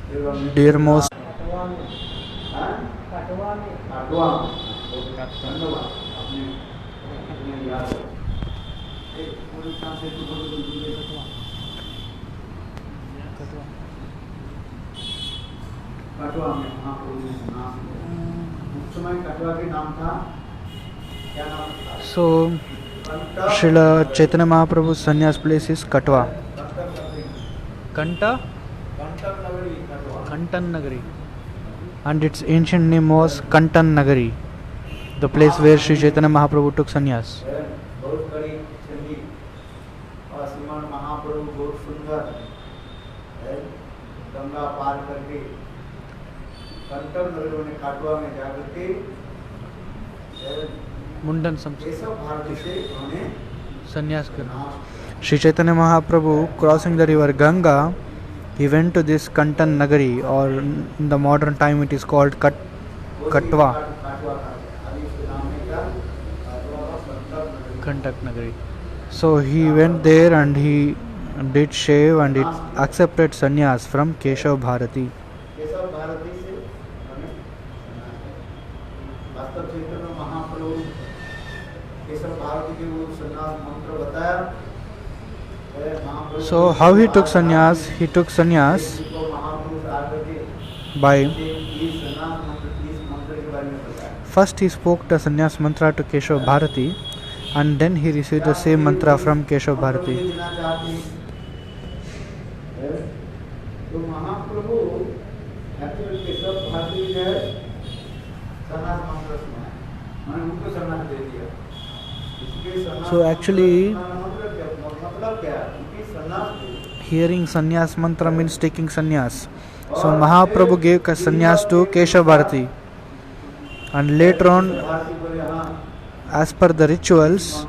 dear most कटवा में महाप्रभु ने नाम उस समय कटवा के नाम था क्या नाम था? so Srila Chaitanya Mahaprabhu's sannyas place is Katwa. Kanta? Kantan Nagari. And its ancient name was Kantan Nagari, the place where Sri Chaitanya Mahaprabhu took sannyas. बहुत बड़ी चंडी और श्रीमान महाप्रभु बहुत सुंदर गंगा पार करके कंटर नगर में काटवा में जाकर के Mundan केशव भारती से उन्होंने sannyas karna. Sri Chaitanya Mahaprabhu crossing the river Ganga, he went to this Kantan Nagari, or in the modern time it is called Katwa. Kantak Nagari. So he went there and he did shave and it accepted sannyas from Keshav Bharati. Keshav Bharti से उन्होंने वास्तव चैतन्य महाप्रभु केशव भारती के वो सन्यास मंत्र बताया। So how he took sannyas? He took sannyas by first he spoke the sannyas mantra to Keshav Bharati and then he received the same mantra from Keshav Bharati. तो महाप्रभु actually Keshav Bharti ने सन्यास मंत्र सुनाया, मैंने उनको सन्यास दे दिया। So actually hearing sannyas mantra means taking sannyas. So Mahaprabhu gave sannyas to Keshav Bharati and later on, as per the rituals,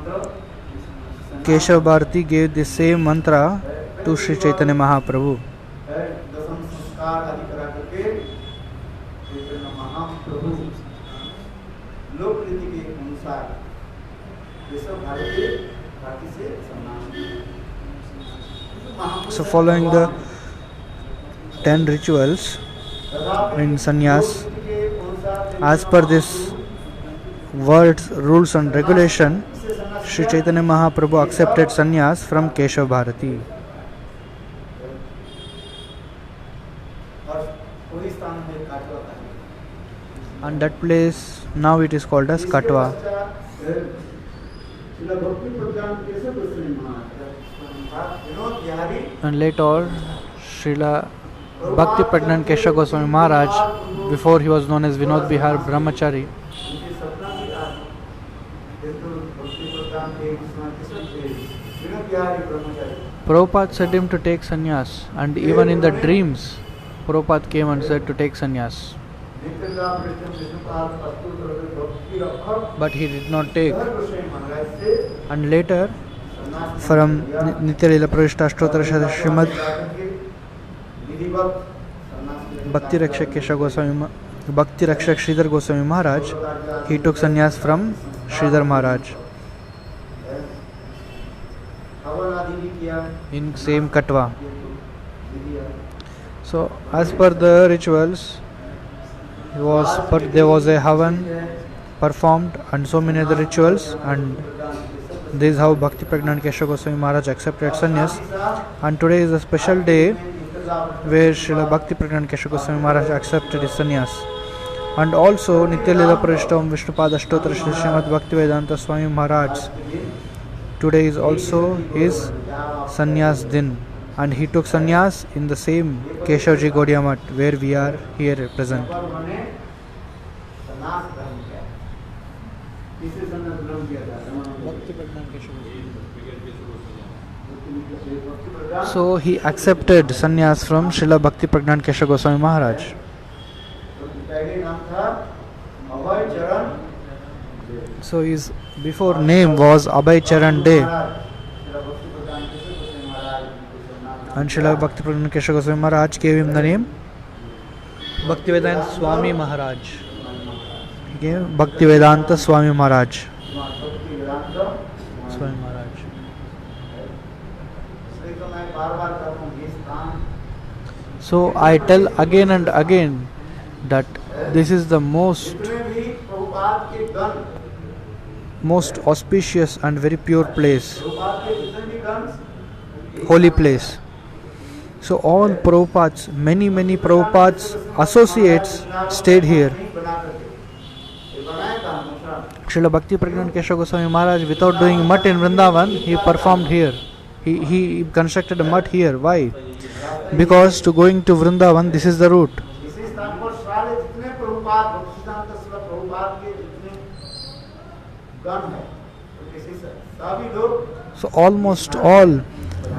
Keshav Bharati gave the same mantra to Sri Chaitanya Mahaprabhu. So following the 10 rituals in sannyas, as per this world's rules and regulation, Sri Chaitanya Mahaprabhu accepted sannyas from Keshav Bharati. And that place now it is called as Katwa. And later Srila Bhakti Pragnant Keshav Goswami Maharaj, before he was known as Vinod Bihar Brahmachari, Prabhupada said him to take sannyas, and even in the dreams Prabhupada came and said to take sannyas. But he did not take. And later, from Nitya Leela Pravishta Ashtottara Srimad Bhakti Rakshak Keshav Goswami, Bhakti Rakshak Sridhar Goswami Maharaj, he took sannyas from Sridhar Maharaj in same Katwa. So as per the rituals, there was a Havan performed and so many other rituals, and this is how Bhakti Pragnant Keshav Goswami Maharaj accepted sannyas. And today is a special day where Srila Bhakti Pragnant Keshav Goswami Maharaj accepted his sannyas. And also Nitya Leela Pravishta Vishnupada Ashtottara Shri Srimad Bhakti Vedanta Swami Maharaj, today is also his sannyas din, and he took sannyas in the same Keshavji Gaudiya Math where we are here present. So he accepted sannyas from Srila Bhakti Pragnant Keshav Goswami Maharaj. So his before name was Abhay Charan De, and Srila Bhakti Pragnant Keshav Goswami Maharaj gave him the name Bhaktivedanta Swami Maharaj. He gave Bhaktivedanta Swami Maharaj. Swami Maharaj. So I tell again and again that this is the most जितने भी प्रभुपाद के गण, auspicious and very pure place, Prabhupada के जितने भी गण, holy place. So all Prabhupads, many Prabhupads associates stayed here. नहीं बना करके ये बनाया था दूसरा। Srila Bhakti Pragnant Keshav Goswami Maharaj, without doing mutt in Vrindavan, he performed here. He constructed a mutt here. Why? Because to going to Vrindavan, this is the route. इसी स्थान पर सारे जितने प्रभुपाद भक्तिसिद्धांत श्रील प्रभुपाद के जितने गण हैं, तो किसी से सभी लोग So almost all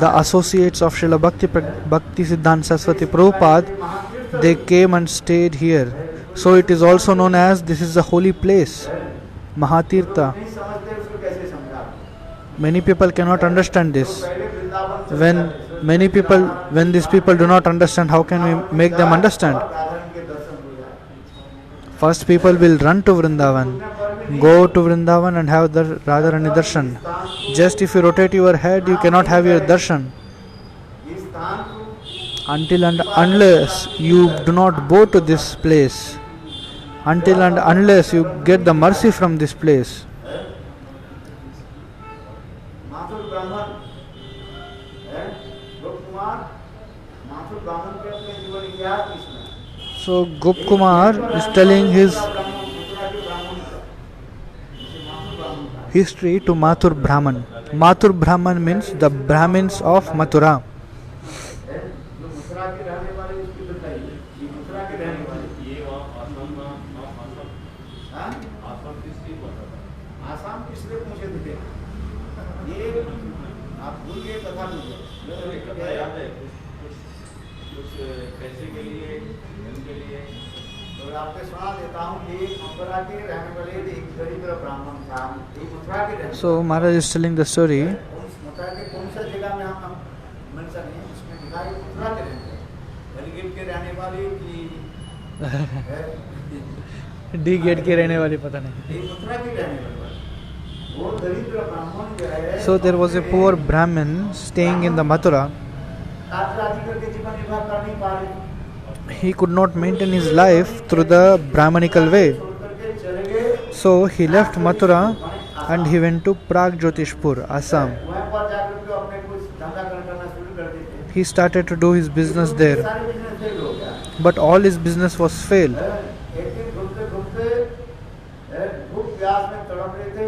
the associates of Srila Bhakti Siddhanta Saraswati Prabhupada, they came and stayed here. So it is also known as this is a holy place, Mahatirtha. नहीं समझते उसको कैसे समझा। Many people cannot understand this. पहले वृंदावन से When these people do not understand, how can we make them understand? Radha के दर्शन हो जाए। First people will run to Vrindavan, go to Vrindavan and have the Radharani darshan. Just if you rotate your head, you cannot have your darshan. इस स्थान को Until and unless you do not go to this place, until and unless you get the mercy from this place. Mathur ब्राह्मण है, गोप कुमार माथुर ब्राह्मण के अपने जीवन इतिहास इसमें So Gop Kumar is telling his history to Mathur Brahman. Mathur Brahman means the Brahmins of Mathura. जो मथुरा के रहने वाले उसकी बताइए, ये मथुरा के रहने वाले हाँ? आसाम किसने पूछे थे? ये आप भूल गए कथा मुझे याद है कुछ पैसे के लिए उनके लिए तो आपको सुना देता हूँ कि मथुरा के रहने वाले एक गरीब ब्राह्मण था, एक मथुरा के रहने So Maharaj is telling the story. Mathura के कौन सा जगह में हम मेंशन नहीं, उसमें लिखा है मथुरा के रहने वाले, गरीब के रहने वाले की D gate के रहने वाली पता नहीं. एक मथुरा के रहने वाले वो दरिद्र ब्राह्मण जो है। So there was a poor Brahmin staying in the Mathura. राजी करके जीवन निर्वाह कर नहीं पा रहे, He could not maintain his life through the Brahmanical way. छोड़ करके चले गए So he left Mathura and he went to Pragjotishpur, Assam. वहाँ पर जाकर के अपने कुछ धंधा करना शुरू कर देते। He started to do his business there, सारे बिजनेस फेल हो गया। but all his business was failed. एक दिन घूमते घूमते भूख प्यास में तड़प रहे थे,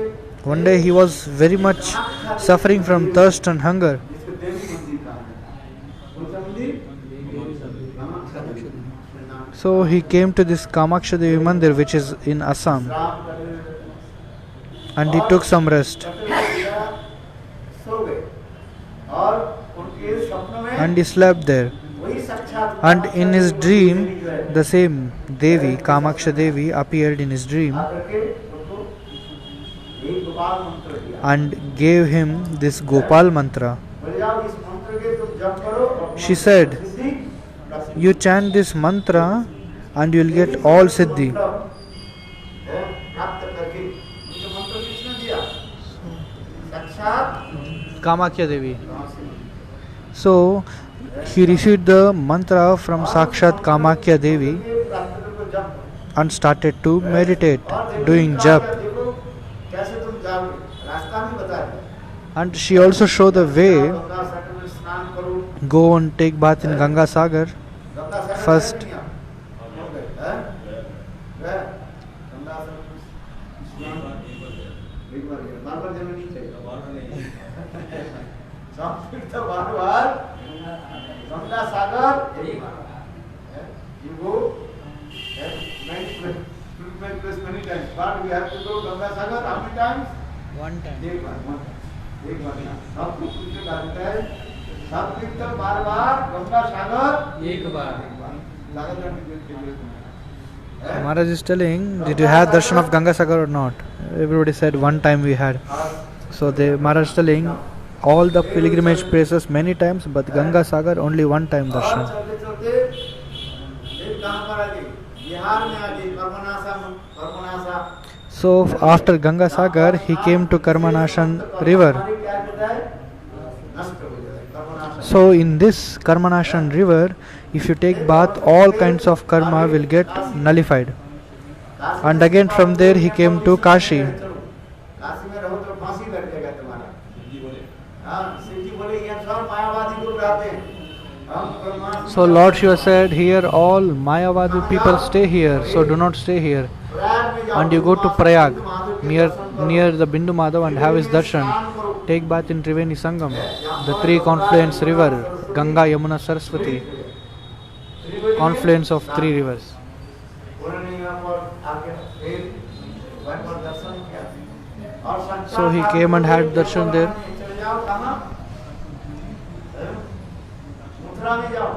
One day he was very much suffering from thirst and hunger. जिसको देवी मंदिर कहा है। कौन सा मंदिर? So he came to this Kamaksha Devi Mandir, which is in Assam, Ram कर and he took some rest. सो गए और उनके स्वप्न में And he slept there. वही साक्षात And in his dream, the same Devi, Kamaksha Devi, appeared in his dream आकर के उनको एक गोपाल मंत्र दिया। and gave him this Gopal mantra. बोले जाओ इस मंत्र के तुम जप करो और She said, सिद्धि प्राप्त You chant this mantra and you will get all siddhi. प्राप्त करके उनको मंत्र किसने दिया? साक्षात Kamakya Devi. कहाँ से? So he received the mantra from Sakshat Kamakya Devi प्राप्त करके जप and started to meditate, और देखो doing क्या jap. देखो कैसे तुम जाओगे, रास्ता भी बता है। And she also showed the way. Ganga Sagar में स्नान करो, Go and take bath in Ganga Sagar. Ganga Sagar First. गए नहीं आप? हो गए, हैं? गए? गंगा सागर में स्नान एक बार गए, बार-बार जाना नहीं चाहिए। संस्कृत बार-बार गंगा सागर एक बार, हैं? You go, हैं? many times, but we have to go Ganga Sagar how many times? One time. एक बार ना, सब कुछ पूछने का रहता है, सब तीर्थ बार-बार गंगा सागर एक बार सागर जाने की जरूरत नहीं है। Maharaj is telling, did you have darshan of Ganga Sagar or not? Everybody said one time we had. So the Maharaj is telling, all the pilgrimage places many times, but Ganga Sagar only one time और darshan. चलते-चलते एक कहाँ पर आ गई? बिहार में आ गई, Karmanasha. So after Ganga Sagar, he came to Karmanashan river. हमारी क्या कहता है? नष्ट हो जाए, Karmanasha. So in this Karmanashan river, if you take bath, all kinds of karma will get nullified. And again from there he came to Kashi. Kashi में रहो तो फांसी लग जाएगा तुम्हारा। हाँ, शिव जी बोले ये सब मायावादी लोग रहते हैं। हम परमात्मा So Lord Shiva said, here all Mayavadi people stay here, so do not stay here. Prayag में जाओ, And you go to Prayag, near the Bindu Madhav, and have his darshan. Take bath in Triveni Sangam, the three confluence river, Ganga, Yamuna, Saraswati, confluence of three rivers. उन्होंने यहाँ पर आके फिर वहाँ पर दर्शन किया। और संचार So he came and had darshan there. चले जाओ कहाँ? मथुरा में जाओ।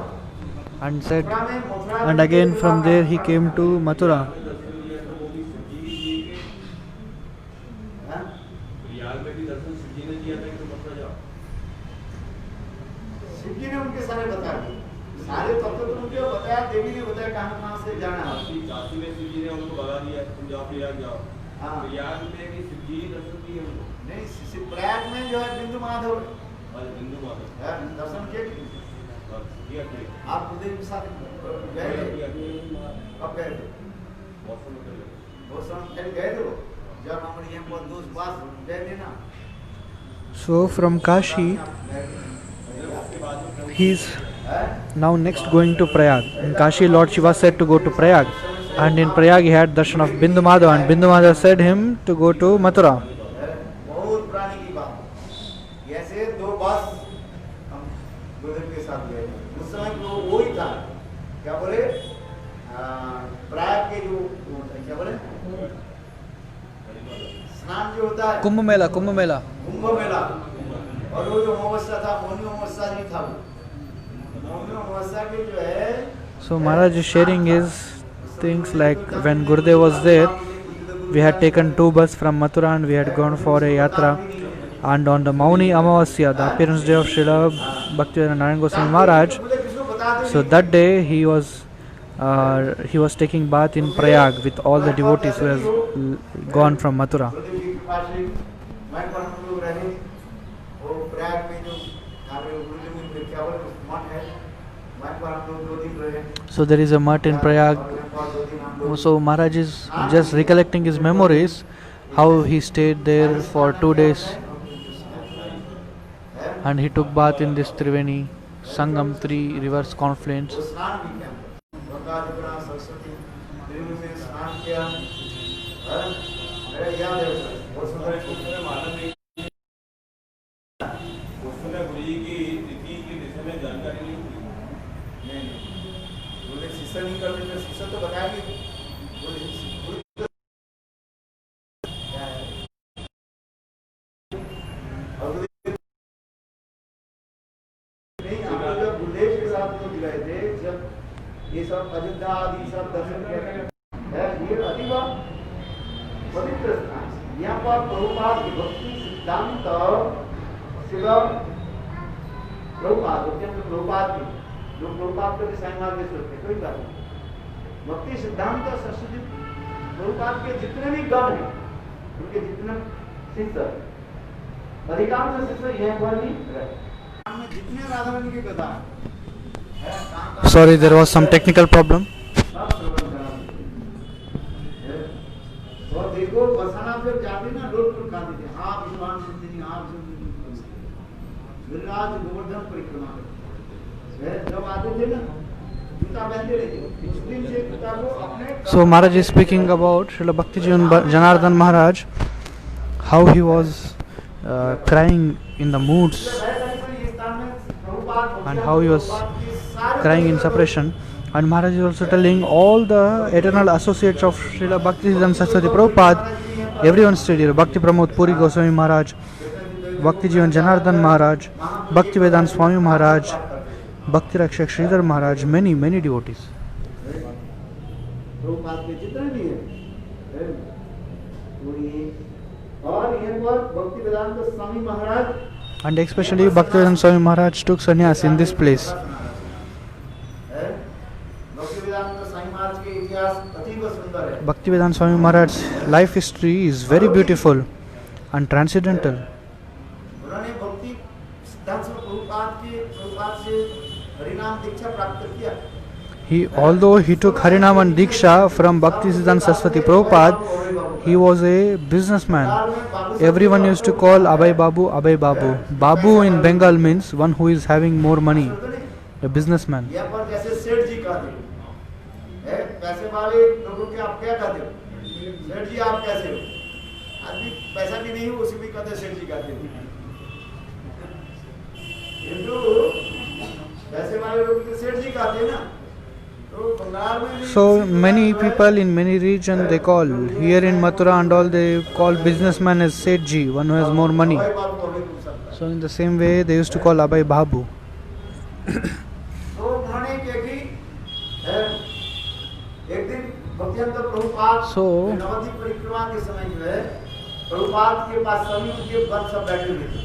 And said, Mathura and again from there he came to Mathura. हाँ? प्रयाग में भी दर्शन शिव जी ने किया था कि मथुरा जाओ। शिव जी ने उनके सारे बता दिए, सारे तत्व तो उनके बताया, देवी ने बताया कहाँ से जाना है। काशी में शिव जी ने उनको बता दिया तुम जाओ प्रयाग जाओ। हाँ। प्रयाग में कि शिव जी ही दर्शन किए उनको। नहीं, प्रयाग में जो है बिंदु माधव और बिंदु माधव है, दर्शन किए कि नहीं? किया थे। आप उदय के साथ गए थे? कब गए थे? बहुत समय पहले। बहुत समय पहले गए थे वो, जब हमारे यहाँ बहुत दोस्त पास गए थे ना। So from Kashi he is now next going to Prayag. In Kashi Lord Shiva said to go to Prayag, and in Prayag he had darshan of Bindu Madhav, and Bindu Madhav said him to go to Mathura. बहुत पुरानी की बात। ऐसे दो बस हम गुरुदेव के साथ गए थे। उस समय वो ही था, क्या बोले, प्रयाग के जो क्या बोले, स्नान जो होता है, Kumbh Mela. कुंभ मेला, और वो जो अमावस्या था, मौनी अमावस्या नहीं था वो, मौनी अमावस्या के जो है। So Maharaj is sharing his things like when Gurudev was there, we had taken 2 buses from Mathura and we had gone for a yatra. And on the Mauni Amavasya, the appearance day of Srila Bhaktivedanta Narayan Goswami Maharaj, so that day he was taking bath in Prayag with all the devotees who has gone from Mathura. So there is a mutt in Prayag. So Maharaj is just recollecting his memories, how he stayed there for 2 days and he took bath in this Triveni Sangam, 3 rivers confluence. ये सब अयोध्या आदि सब दर्शन करने है, ये अतीव पवित्र स्थान। यहाँ पर प्रभुपाद की भक्ति सिद्धांत शिव प्रभुपाद प्रभुपाद की जो प्रभुपाद के साईं मार्गेश्वर थे, कोई बात नहीं। भक्ति सिद्धांत सरस्वती प्रभुपाद के जितने भी गण हैं, उनके जितने शिष्य, अधिकांश शिष्य यहाँ पर ही रहे। जितने राधा रानी के कथा है, Sorry, there was some technical problem. और देखो बरसाना फिर जाते ना लोग तो खाते थे, हाँ विद्वान सिद्धि, हाँ गिरिराज गोवर्धन परिक्रमा करते, जब आते थे ना जूता पहनते रहते, इस दिन से जूता को अपने। So Maharaj is speaking about Srila Bhaktijivan Janardhan Maharaj, how he was crying in the moods and how he was crying in separation. And Maharaj is also telling all the eternal associates of Srila Bhaktisiddhanta Saraswati Prabhupada, everyone stayed here. Bhakti Pramod Puri Goswami Maharaj, Bhaktijivan Janardhan Maharaj, Bhaktivedanta Swami Maharaj, Bhakti Rakshak Sridhar Maharaj, many devotees. Prabhupada के जितने भी हैं, और यहाँ पर भक्ति वेदांत Swami Maharaj, And especially Bhaktivedanta Swami Maharaj took sannyas in this place. Bhaktivedanta Swami Maharaj's life history is very beautiful and transcendental. उन्होंने भक्ति सिद्धांत प्रभुपाद से हरिनाम दीक्षा प्राप्त किया। although he took Harinam and Diksha from Bhaktisiddhanta Saraswati Prabhupada, he was a businessman. Everyone used to call Abhay Babu, Abhay Babu. Babu in Bengal means one who is having more money, a businessman. यहाँ पर जैसे सेठ जी कहते हैं, पैसे वाले लोगों के आप क्या कहते हो? सेठ जी आप कैसे हो? आदमी पैसा भी नहीं हो उसी भी कहते सेठ जी कहते हो। हिंदू पैसे वाले लोग तो सेठ जी कहते हैं ना। तो बंगाल में So many people in many regions they call, here in Mathura and all they call businessman as Sethji, one who has more money. भाई बाबू को भी पूछ सकता है। So in the same way they used to call Abhay Babu. तो उन्होंने क्या की? एक दिन भक्तिवेदांत प्रभुपाद So- नवद्वीप परिक्रमा के समय जो है प्रभुपाद के पास सभी उनके भक्त सब बैठे हुए थे।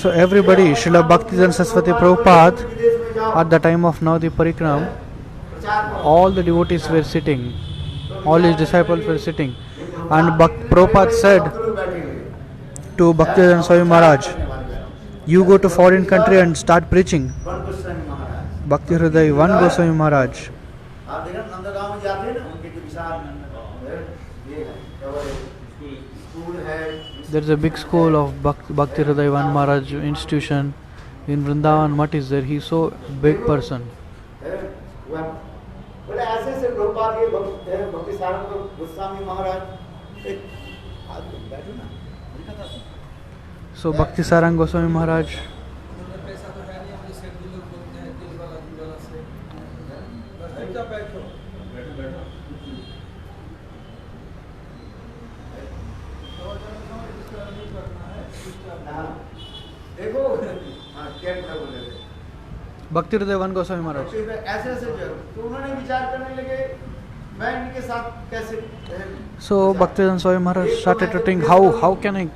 So everybody, Srila Bhaktisiddhanta Saraswati Prabhupada, विदेश में जाओ, at the time of Navadvip Parikram, प्रचार करो। all the devotees were sitting, all his disciples were sitting. And Prabhupada said भक्त लोग बैठे हुए। to Bhaktisiddhanta Swami Maharaj, you go to foreign country and start preaching. One Goswami Maharaj. Bhakti Hriday, one Goswami Maharaj. आप देखा नंदगांव में जाते हैं ना उनके जो विशाल ये है क्या बोले स्कूल है। There is a big school of Bhakti Hriday One Maharaj institution in Vrindavan. Mutt is there. He is so big person. बोले ऐसे ऐसे प्रभुपाद के भक्ति सारंग गोस्वामी महाराज एक आदमी बैठो ना उनका था। So Bhakti Sarang Goswami Maharaj. पैसा तो है नहीं, हमारे सेठ जी लोग बोलते हैं दिल वाला से बस चुपचाप बैठो। हाँ, देखो हाँ क्या बोले थे Bhakti Hriday One Goswami Maharaj. ऐसे ऐसे जो तो उन्होंने विचार करने लगे मैं इनके साथ कैसे So Bhaktivedanta Swami Maharaj started to think, how can I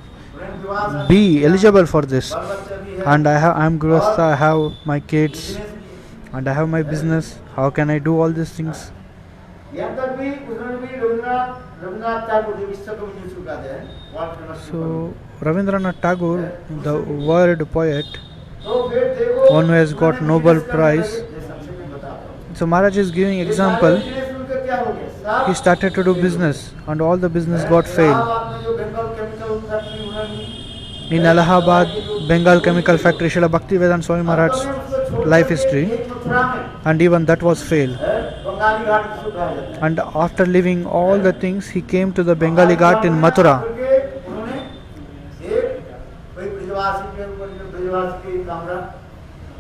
विवाह be eligible for this? बाल बच्चा भी है And I am Grihastha, I have my kids and I have my business. How can I do all these things? यहाँ तक भी उन्होंने भी रविन्द्रनाथ टैगोर जो विश्व कवि जो चुका है world famous So Rabindranath Tagore, the word poet, तो फिर देखो one who has got उन्होंने Nobel business करने Prize. लगे, ये सबसे मैं बता रहा हूँ। So Maharaj is giving ये example. सारे business उनका क्या हो गया? सब He started to do business and all the business got failed. Allahabad में जो बंगाल केमिकल फैक्ट्री उन्होंने In Allahabad, Bengal Chemical Factory, Srila Bhaktivedanta Swami Maharaj's life history, and even that was failed. Bengali Ghat जिसको कहा जाता है। And after leaving all the things, he came to the Bengali Ghat in Mathura. उन्होंने एक कोई ब्रजवासी के ऊपर जो ब्रजवासी के कमरा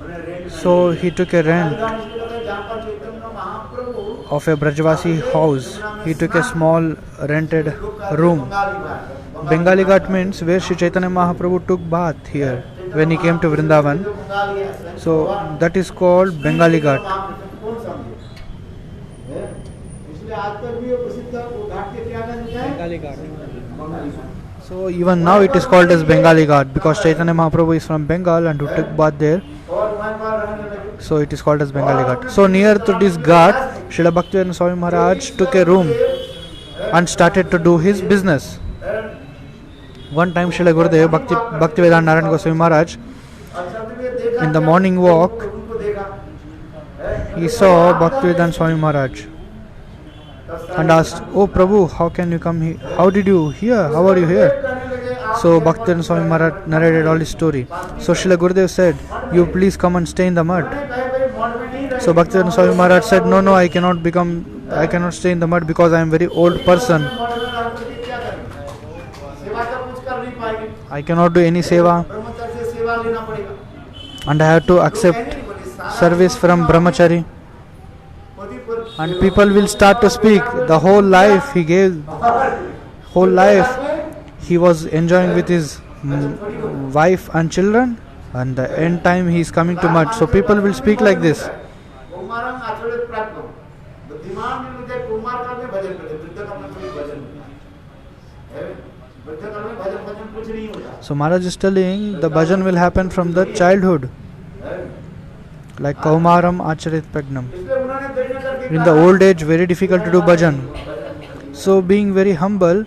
उन्हें रेंट में So he took a rent जहाँ पर Chaitanya Mahaprabhu of a Brajvasi house. He took a small rented room. Bengali Ghat means where Sri Chaitanya Mahaprabhu took bath here when he came to Vrindavan. So that is called Bengali Ghat. इसलिए आज तक भी वो प्रसिद्ध वो घाट के क्या कहते हैं? So even now it is called as Bengali Ghat because Chaitanya Mahaprabhu is from Bengal and who took bath there. और वहाँ पर रहने लगे। So it is called as Bengali Ghat. So near to this Ghat, Srila Bhaktivedanta Swami Maharaj took a room and started to do his business. One time Srila Gurudev Bhaktivedanta Narayan Goswami Maharaj, in the morning walk, he saw Bhaktivedanta Swami Maharaj and asked, "Oh Prabhu, how can you come here? How did you here? How are you here?" So Bhaktivedanta Swami Maharaj narrated all his story. So Srila Gurudev said, "You please come and stay in the mud." So Bhaktivedanta Swami Maharaj said, "No, I cannot stay in the mud because I am very old person. I cannot do any seva and I have to accept service from brahmachari." And people will start to speak. The whole life he gave, whole life he was enjoying with his wife and children, and the end time he is coming to mud. So people will speak like this. So Maharaj is telling the bhajan will happen from the childhood, like Kaumaram Acharit Pragnam. In the old age, very difficult to do bhajan. So being very humble,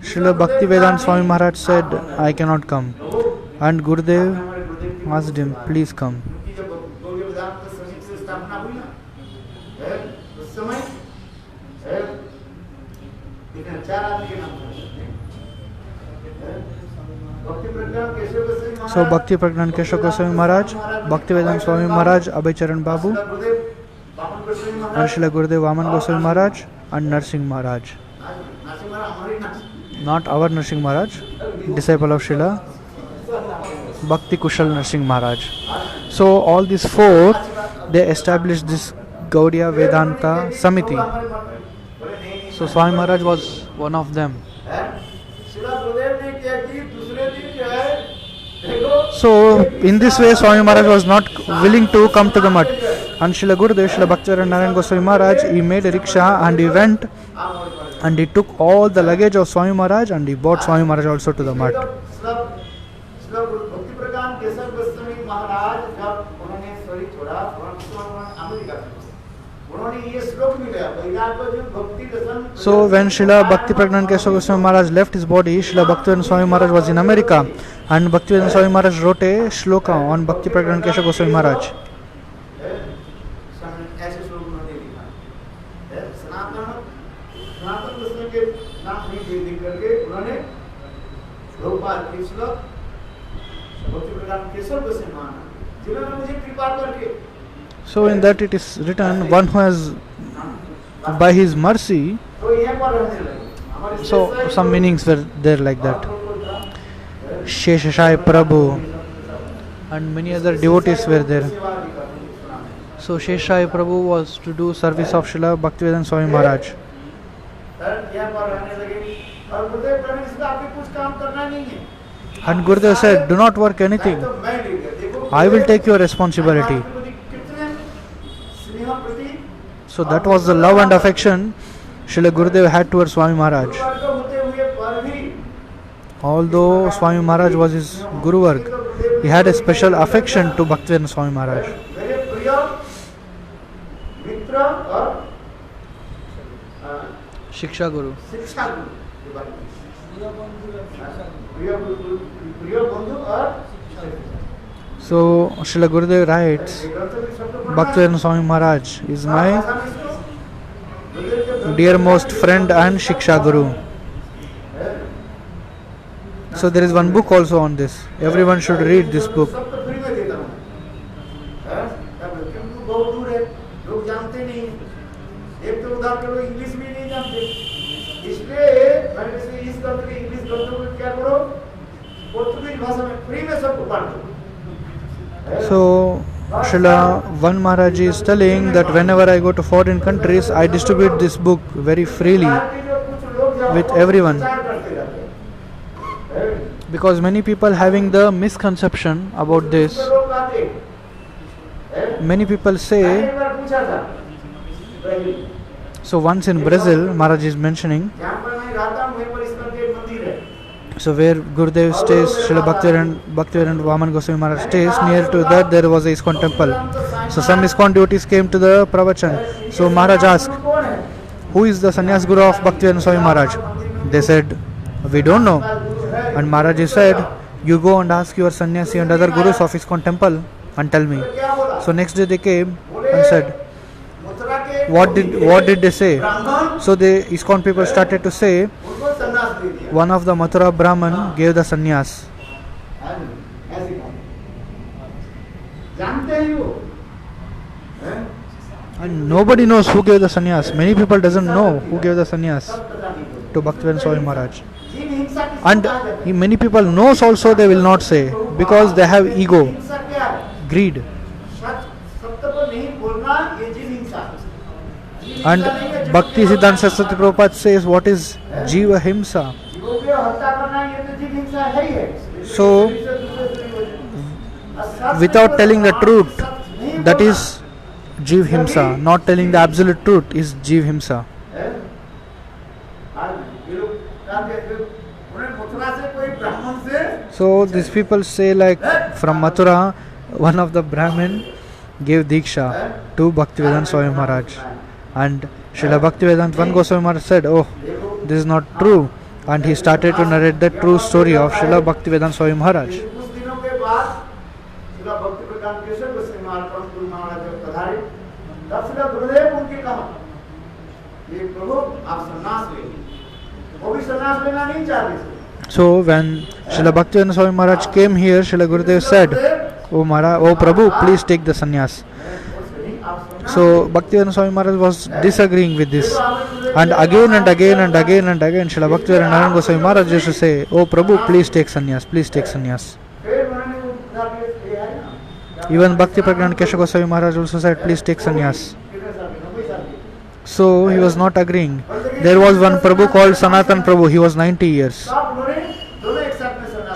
Srila Bhaktivedanta Swami Maharaj said, "I cannot come." And Gurudev asked him, "Please come." So Bhakti Pragnan Keshava Goswami Maharaj, Bhaktivedanta Swami Maharaj, Abhay Charan Babu, and Srila Gurudev Vaman Goswami Maharaj and Narsingh Maharaj. Not our Narsingh Maharaj, disciple of Srila Bhakti Kushal Narsingh Maharaj. So all these four, they established this Gaudiya Vedanta Samiti. So Swami Maharaj was one of them. So in this way Swami Maharaj was not willing to come to the mutt. And Srila Gurudev, Srila Bhaktivedanta Narayan Goswami Maharaj, he made a rickshaw and he went and he took all the luggage of Swami Maharaj and he brought Swami Maharaj also to the mutt. So when Srila Bhakti Pragnan Keshava Goswami Maharaj left his body, Srila Bhaktivedanta Swami Maharaj was in America, and Bhaktivedanta Swami Maharaj wrote a shloka on Bhakti Pragnan Keshava Goswami Maharaj. So in that it is written, one who has by his mercy. So some meanings were there like that. Sheshashai Prabhu and many other devotees were there. So Sheshashai Prabhu was to do service of Srila Bhaktivedanta Swami Maharaj. And Gurudev said, do not work anything. I will take your responsibility. So that was the love and affection Srila Gurudev had towards Swami Maharaj. Although Swami Maharaj was his Guru Varg, he had a special affection to Bhaktivedanta Swami Maharaj. Shiksha Guru. So Srila Gurudev writes, Bhaktivedanta Swami Maharaj is my dearmost friend and Shiksha Guru. So there is one book also on this. Everyone should read this book. So Srila Van Maharaj is telling that whenever I go to foreign countries, I distribute this book very freely with everyone. Because many people having the misconception about this. Many people say, so once in Brazil, Maharaj is mentioning, so where Gurudev stays, Srila Bhaktivedanta Vaman Goswami Maharaj stays, near to that there was a ISKCON temple. So some ISKCON devotees came to the pravachan. So Maharaj asked, who is the sannyas guru of Bhaktivedanta Swami Maharaj? They said, we don't know. And Maharaj said, you go and ask your sannyasi and other gurus of ISKCON temple and tell me. So next day they came and said, what did they say? So the ISKCON people started to say, one of the Mathura Brahman gave the sannyas. And nobody knows who gave the sannyas. Many people doesn't know who gave the sannyas to Bhaktivedanta Swami Maharaj. And many people knows also, they will not say, because they have ego, greed. And Bhakti Siddhanta Saraswati Prabhupada says, what is Jiva Himsa? So, without telling the truth, that is Jiv Himsa. Not telling the absolute truth is Jiv Himsa. So these people say, like from Mathura, one of the Brahmin gave Diksha to Bhaktivedanta Swami Maharaj. And Srila Bhaktivedanta Vaman Goswami Maharaj said, oh, this is not true. And he started to narrate the true story of Srila Bhaktivedanta Swami Maharaj. So when Srila Bhaktivedanta Swami Maharaj came here, Srila Gurudev said, "Oh Maharaj, oh Prabhu, please take the sannyas." So Bhaktivedanta Swami Maharaj was disagreeing with this, and again and again and again and again, Srila Bhaktivedanta Narayana Goswami Maharaj used to say, "Oh Prabhu, please take sannyas, please take sannyas." Even Bhakti Pragyan Kesha Goswami Maharaj also said, "Please take sannyas." So he was not agreeing. There was one Prabhu called Sanatan Prabhu. He was 90 years.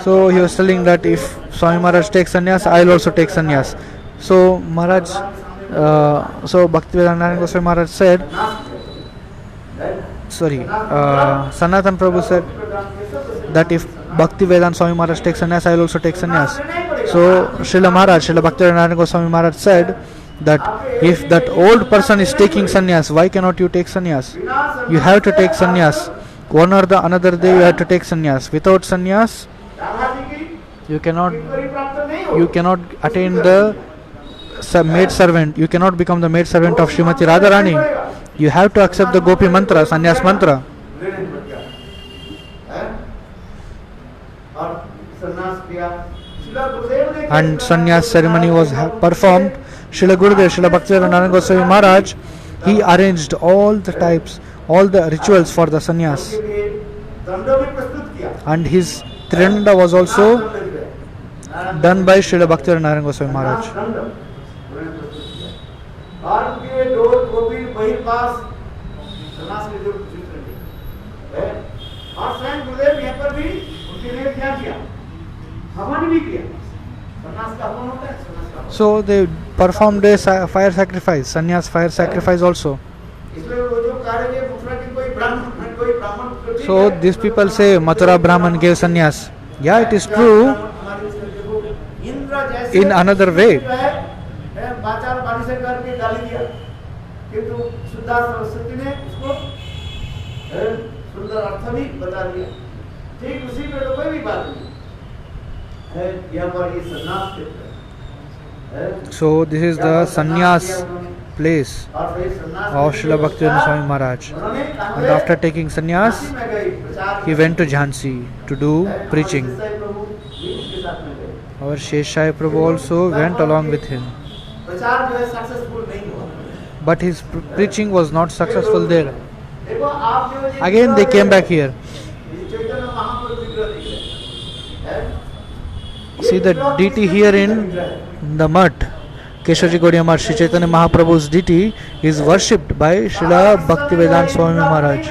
So he was telling that if Swami Maharaj takes sannyas, I'll also take sannyas. So Maharaj, so Bhaktivedanta Narayana Goswami Maharaj said, Sanatan Prabhu said that if Bhaktivedanta Swami Maharaj takes sannyas, I'll also take sannyas. So Srila Bhaktivedanta Narayana Goswami Maharaj said that if that old person is taking sannyas, why cannot you take sannyas? You have to take sannyas. One or the another day you have to take sannyas. Without sannyas, you cannot attain the maid servant. You cannot become the maid servant of Srimati Radharani. You have to accept the Gopi mantra, sannyas mantra. And sannyas ceremony was performed. Srila Gurudev, Srila Bhaktivedanta Narayana Goswami Maharaj, he arranged all the types, all the rituals for the sannyas. And his Tridanda was also done by Srila Bhaktivedanta Narayana Goswami Maharaj. So they performed a fire sacrifice, sannyas fire sacrifice also. So these people say Mathura Brahman gave sannyas. Yeah, it is true in another way. So this is the sannyas place of Srila Bhaktivedanta Swami Maharaj. And after taking sannyas, he went to Jhansi to do preaching. Our Sheshai Prabhu also went along with him. But his preaching was not successful there. Again they came back here. See the deity here in the mutt, Keshaji Gaudiya Math, Sri Chaitanya Mahaprabhu's deity is worshipped by Srila Bhaktivedanta Swami Maharaj.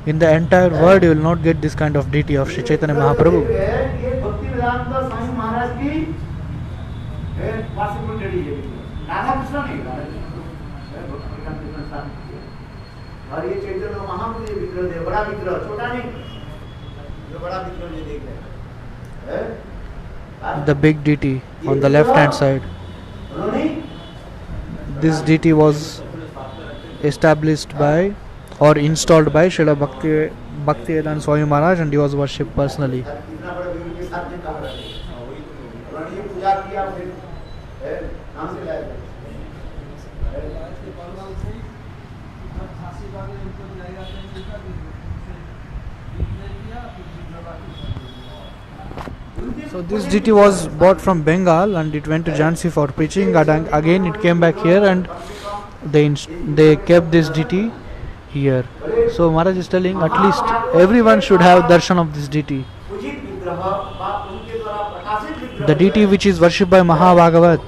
In the entire world you will not get this kind of deity of Sri Chaitanya Mahaprabhu. The big deity on the left hand side. This deity was established by or installed by Srila Bhaktivedanta Swami Maharaj, and he was worshipped personally. So this deity was bought from Bengal and it went to Jhansi for preaching, and again it came back here and they kept this deity here. So Maharaj is telling at least everyone should have darshan of this deity. The deity which is worshipped by Mahabhagavat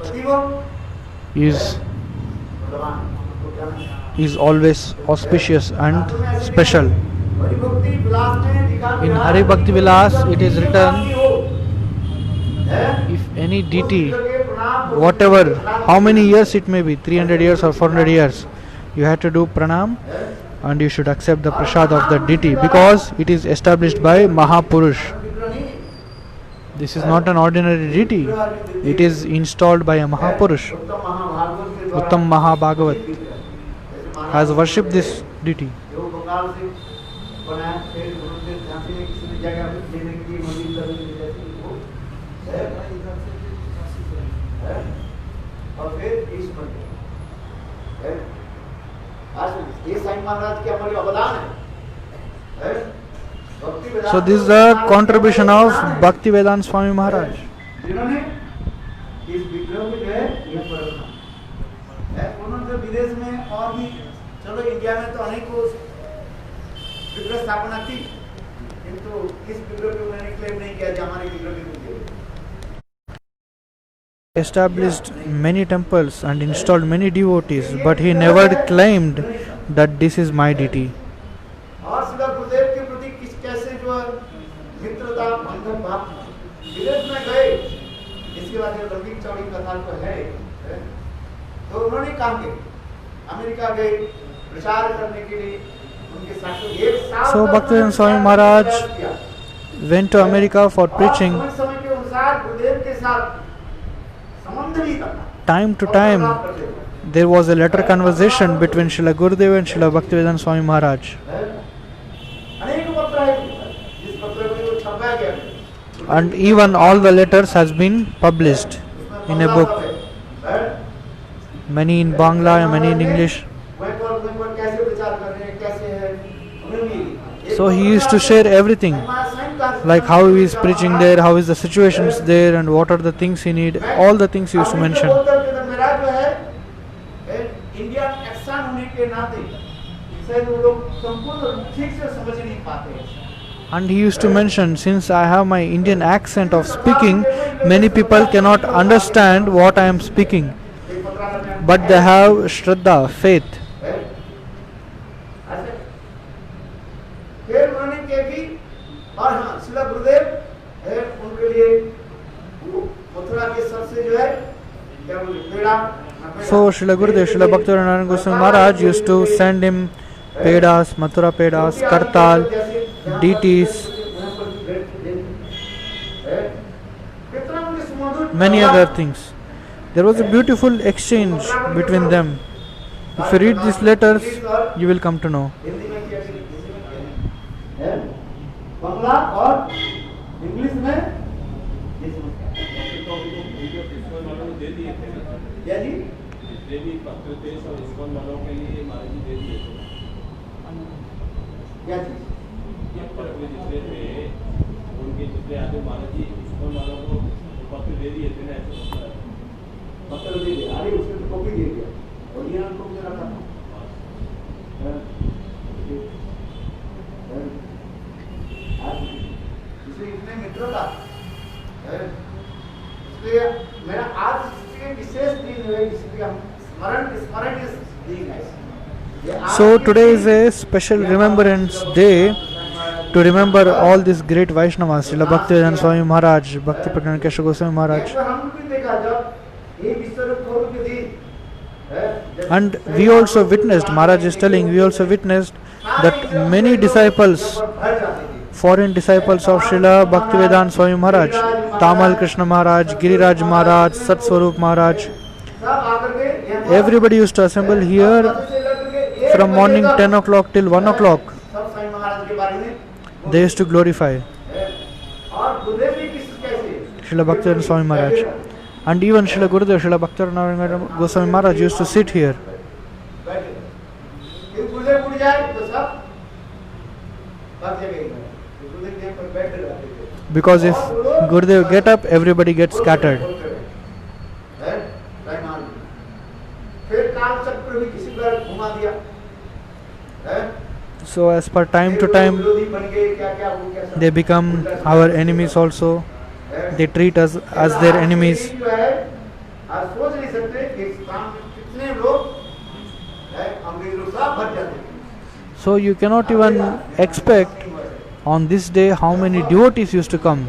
is always auspicious and special. In Hari Bhakti Vilas it is written, if any deity, whatever, how many years it may be, 300 years or 400 years, you have to do pranam and you should accept the prasad of the deity because it is established by Mahapurush. This is not an ordinary deity, it is installed by a Mahapurush. Uttam Mahabhagavat has worshipped this deity. ये साईं महाराज के हमारे अवदान है So this is the contribution of Bhaktivedanta Swami Maharaj. जिन्होंने इस विग्रह को जो है ये पर रखा है। उन्होंने तो विदेश में और भी, चलो इंडिया में तो अनेकों विग्रह स्थापना की, किंतु इस विग्रह को उन्होंने क्लेम नहीं किया कि हमारे विग्रह की पूजा है। Established many temples and installed many devotees, but he never claimed that this is my deity. और श्रील गुरुदेव के प्रति किस कैसे जो है मित्रता बंधन भाव विदेश में गए, इसके बाद ये लंबी चौड़ी कथा तो है, तो उन्होंने काम किया, अमेरिका गए प्रचार करने के लिए, उनके साथ एक साल So तक Bhaktivedanta उन्होंने Swami प्रचार Maharaj किया। went to America for preaching. और समय के अनुसार गुरुदेव के साथ संबंध भी करना, Time to और time, बदलाव करते थे। there was a letter conversation between Srila Gurudev and Srila Bhaktivedanta Swami Maharaj. अनेक पत्र है, जिस पत्र को जो छपा गया है, And even all the letters has been published in a book. Many in Bangla and many in English. So he used to share everything, like how he is preaching there, how is the situations there, and what are the things he need. All the things he used to mention. India action होने के नाते शायद वो लोग संपूर्ण ठीक से समझ नहीं पाते। And he used to mention, since I have my Indian accent of speaking, many people cannot understand what I am speaking, but they have Shraddha, faith. फिर उन्होंने क्या की, और हाँ श्रील गुरुदेव उनके लिए मथुरा के सबसे जो है क्या बोले पेड़ा। So Srila Gurudev, Srila Bhaktivedanta Goswami Maharaj used to send him pedas, Mathura pedas, kartal, deities, many other things. There was a beautiful exchange between them. If you read these letters, you will come to know. Hindi में क्या है, बांग्ला और English में तो उनको video ISKCON वालों ने दे दिए थे ना, क्या जी जितने भी भक्तदेश और इस्कॉन वालों के लिए महाराज जी दे दिए थे। क्या चीज ये पत्र जितने थे उनके जितने आगे महाराज जी इस्कॉन वालों को पत्र दे दिए थे ना, ऐसे पत्र दे दिया, अरे उसने तो कॉपी दे दिया और ये हमको मुझे रखा था। इसलिए इतने मित्रता है, इसलिए मेरा आज इसलिए विशेष दिन है, इसलिए हम स्मरण स्मरण इस दिन है। So today is a special remembrance day to remember all these great Vaishnavas, Srila Bhaktivedanta Swami Maharaj, Bhakti Pradhan Keshav Goswami Maharaj. And we also witnessed, Maharaj is telling, we also witnessed that many disciples, foreign disciples of Srila Bhaktivedanta Swami Maharaj, Tamal Krishna Maharaj, Giriraj Maharaj, Satswarup Maharaj, everybody used to assemble here from morning 10 o'clock till 1 o'clock. They used to glorify Srila Bhaktivedanta Swami Maharaj. And even Srila Gurudev, Srila Bhaktivedanta Goswami Maharaj used to sit here. Because if Gurudev get up, everybody gets scattered. So as per time to time, they become our enemies also. They treat us as their enemies. So you cannot even expect on this day how many devotees used to come.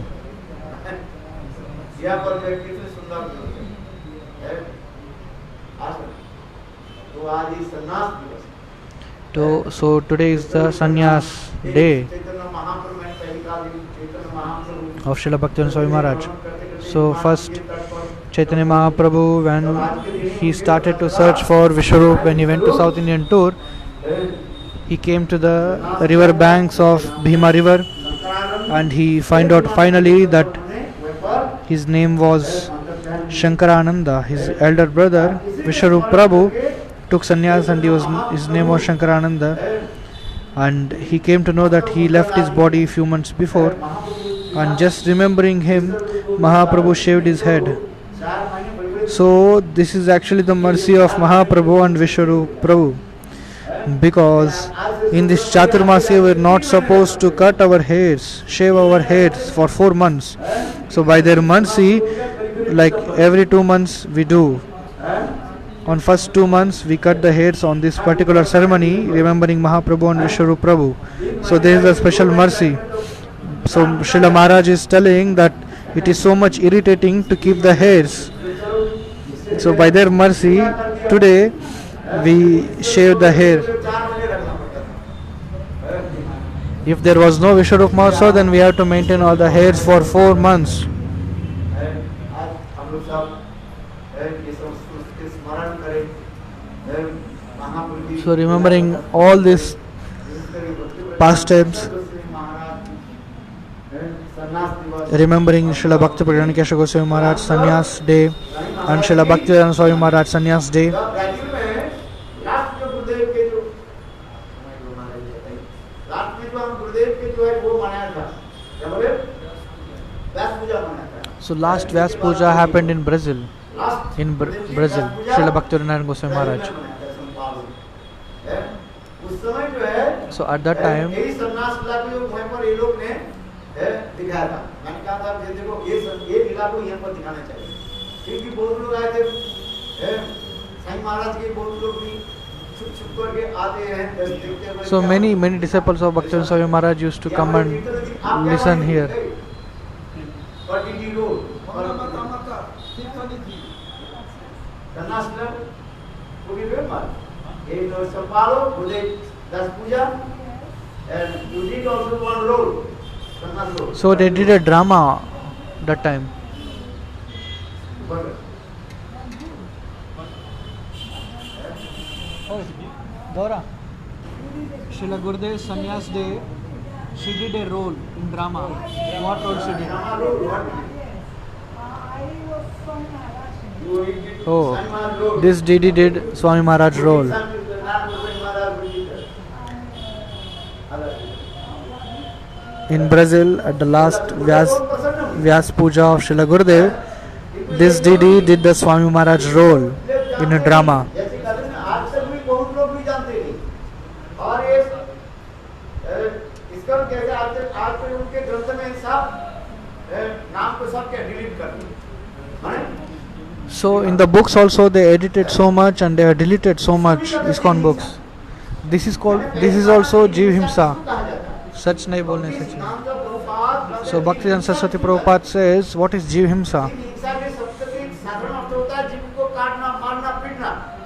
So today is the sannyas day of Srila Bhaktivedanta Swami Maharaj. So first Chaitanya Mahaprabhu, when he started to search for Vishwarup, when he went to South Indian tour, he came to the river banks of Bhima river, and he find out finally that his name was Shankarananda. His elder brother Vishwarup Prabhu took sannyas and his name was Shankarananda. and he came to know that he left his body a few months before, and just remembering him, Mahaprabhu shaved his head. So this is actually the mercy of Mahaprabhu and Vishwarup Prabhu, because in this Chaturmasya we are not supposed to cut our hairs, shave our hairs for 4 months. So by their mercy, like every 2 months we do. On first 2 months we cut the hairs on this particular ceremony, remembering Mahaprabhu and Vishwarup Prabhu. So there is a special mercy. So Srila Maharaj is telling that it is so much irritating to keep the hairs. So by their mercy, today we shave the hair. If there was no Vishwarup Mahotsav, then we have to maintain all the hairs for 4 months. So remembering all these pastimes, remembering Srila Bhakti Pragyana Keshav Goswami Maharaj Sannyas Day and Srila Bhaktivedanta Swami Maharaj Sannyas Day. So last Vyas Puja happened in Brazil. Brazil, Srila Bhaktivedanta Goswami Maharaj. So at that time, दिखाया था। मैंने कहा था कि देखो ये लीला को यहाँ पर दिखाना चाहिए, क्योंकि बहुत लोग आए थे, साईं महाराज के बहुत लोग भी छुप करके आते हैं देखते हैं। So many disciples of Bhaktivedanta Swami Maharaj used to come and listen here. So they did a drama that time. Dora, Srila Gurudev Sannyas Day, she did a role in drama. What role she did? Oh, this Didi did Swami Maharaj role. In Brazil, at the last Vyas Puja of Srila Gurudev, this Didi did the Swami Maharaj role in a drama. So in the books also they edited so much and they have deleted so much ISKCON books. This is also Jeev Himsa. Such nahi bolne se chahiye. So Bhaktivedanta Saraswati Prabhupada says, what is Jeev Himsa?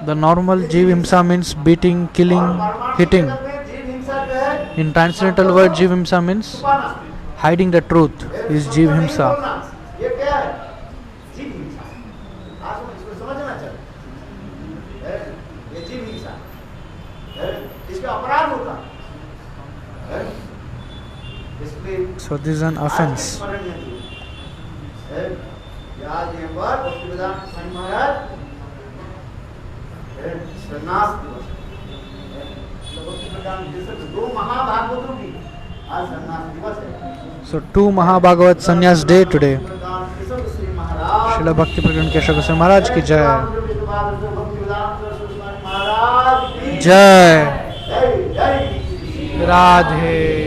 The normal Jeev Himsa means beating, killing, hitting. In transcendental word, Jeev Himsa means hiding the truth is Jeev Himsa. So this is an offense. So 2 Mahabhagavat Sannyas Day today. Srila Bhakti Pragyana Keshav Goswami Maharaj ki jai. Jai. Radhe.